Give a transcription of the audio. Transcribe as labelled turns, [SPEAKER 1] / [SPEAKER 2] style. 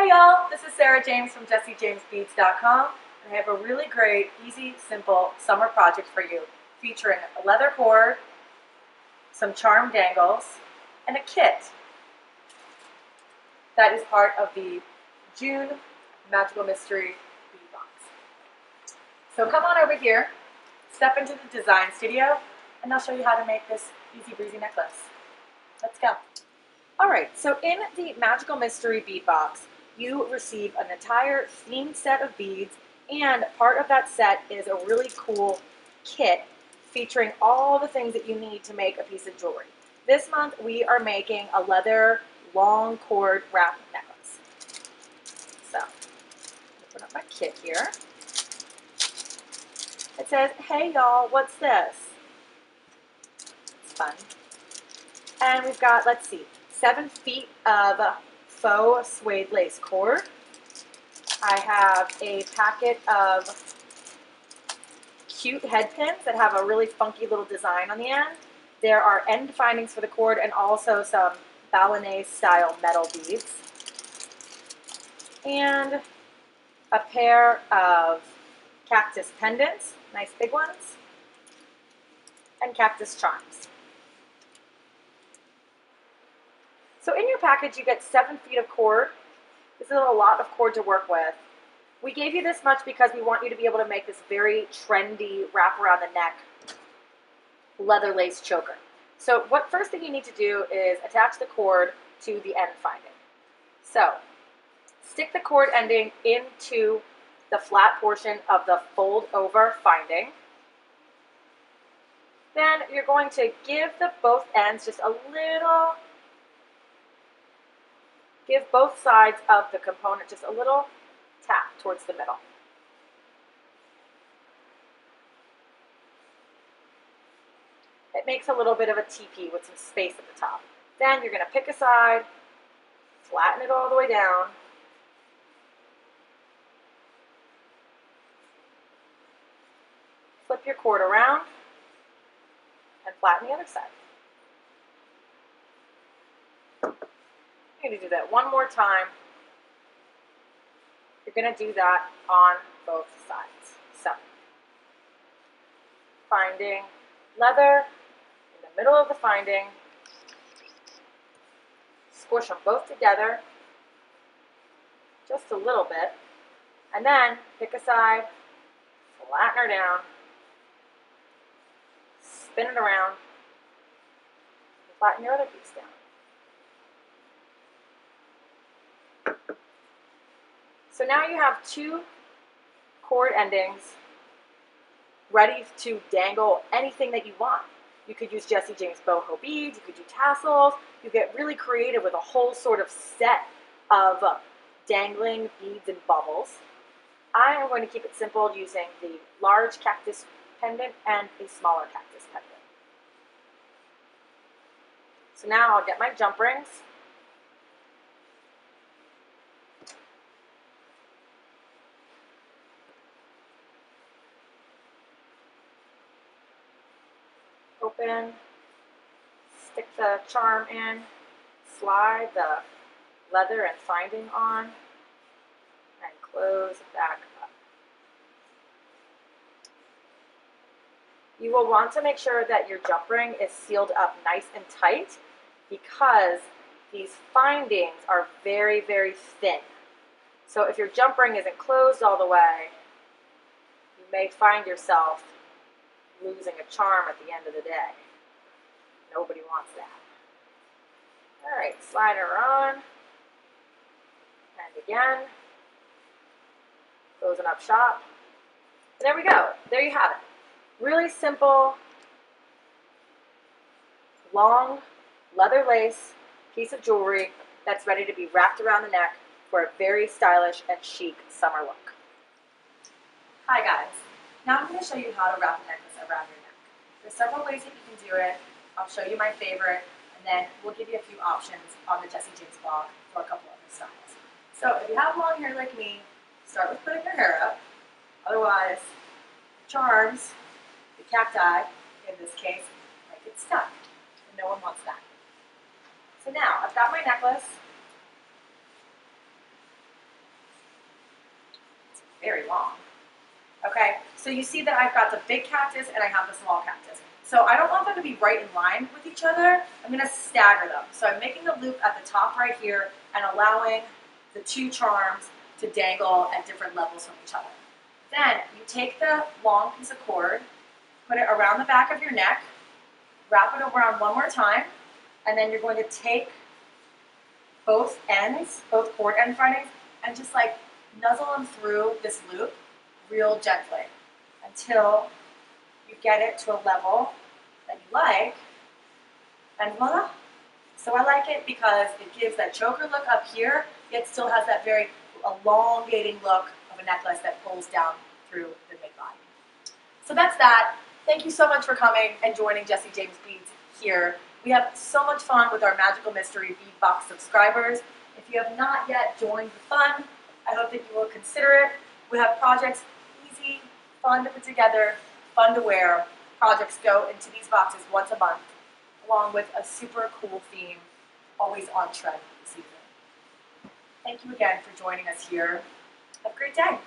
[SPEAKER 1] Hey y'all, this is Sarah James from JessieJamesBeads.com, and I have a really great, easy, simple summer project for you featuring a leather cord, some charm dangles, and a kit that is part of the June Magical Mystery Bead Box. So come on over here, step into the design studio, and I'll show you how to make this easy breezy necklace. Let's go. Alright, so in the Magical Mystery Bead Box, you receive an entire themed set of beads, and part of that set is a really cool kit featuring all the things that you need to make a piece of jewelry. This month we are making a leather long cord wrap necklace. So, open up my kit here. It says, hey y'all, what's this? It's fun. And we've got, let's see, 7 feet of faux suede lace cord. I have a packet of cute head pins that have a really funky little design on the end. There are end findings for the cord and also some ballonnet style metal beads. And a pair of cactus pendants, nice big ones, and cactus charms. So in your package, you get 7 feet of cord. This is a lot of cord to work with. We gave you this much because we want you to be able to make this very trendy wrap around the neck leather lace choker. So what first thing you need to do is attach the cord to the end finding. So stick the cord ending into the flat portion of the fold over finding. Then you're going to give both ends just a little. Give both sides of the component just a little tap towards the middle. It makes a little bit of a teepee with some space at the top. Then you're going to pick a side, flatten it all the way down, flip your cord around, and flatten the other side. You're going to do that one more time. You're going to do that on both sides. So, finding leather in the middle of the finding, squish them both together just a little bit, and then pick a side, flatten her down, spin it around, and flatten your other piece down. So now you have 2 cord endings ready to dangle anything that you want. You could use Jessie James boho beads, you could do tassels, you get really creative with a whole sort of set of dangling beads and bubbles. I am going to keep it simple using the large cactus pendant and a smaller cactus pendant. So now I'll get my jump rings. Open, stick the charm in, slide the leather and finding on, and close it back up. You will want to make sure that your jump ring is sealed up nice and tight because these findings are very, very thin. So if your jump ring isn't closed all the way, you may find yourself losing a charm at the end of the day. Nobody wants that. Alright, slide her on. And again. Closing up shop. And there we go. There you have it. Really simple, long leather lace piece of jewelry that's ready to be wrapped around the neck for a very stylish and chic summer look. Hi guys. Now I'm going to show you how to wrap a necklace around your neck. There's several ways that you can do it. I'll show you my favorite, and then we'll give you a few options on the Jessie James blog for a couple other styles. So if you have long hair like me, start with putting your hair up. Otherwise, the charms, the cacti, in this case, might get stuck, and no one wants that. So now, I've got my necklace. very long. Okay, so you see that I've got the big cactus and I have the small cactus. So I don't want them to be right in line with each other. I'm going to stagger them. So I'm making the loop at the top right here and allowing the two charms to dangle at different levels from each other. Then you take the long piece of cord, put it around the back of your neck, wrap it around one more time, and then you're going to take both ends, both cord end findings, and just like nuzzle them through this loop real gently until you get it to a level that you like, and voila. So I like it because it gives that choker look up here, yet still has that very elongating look of a necklace that pulls down through the midline. So that's that. Thank you so much for coming and joining Jesse James Beads here. We have so much fun with our Magical Mystery Bead Box subscribers. If you have not yet joined the fun, I hope that you will consider it. We have projects easy, fun to put together, fun to wear. Projects go into these boxes once a month, along with a super cool theme, always on trend this season. Thank you again for joining us here. Have a great day.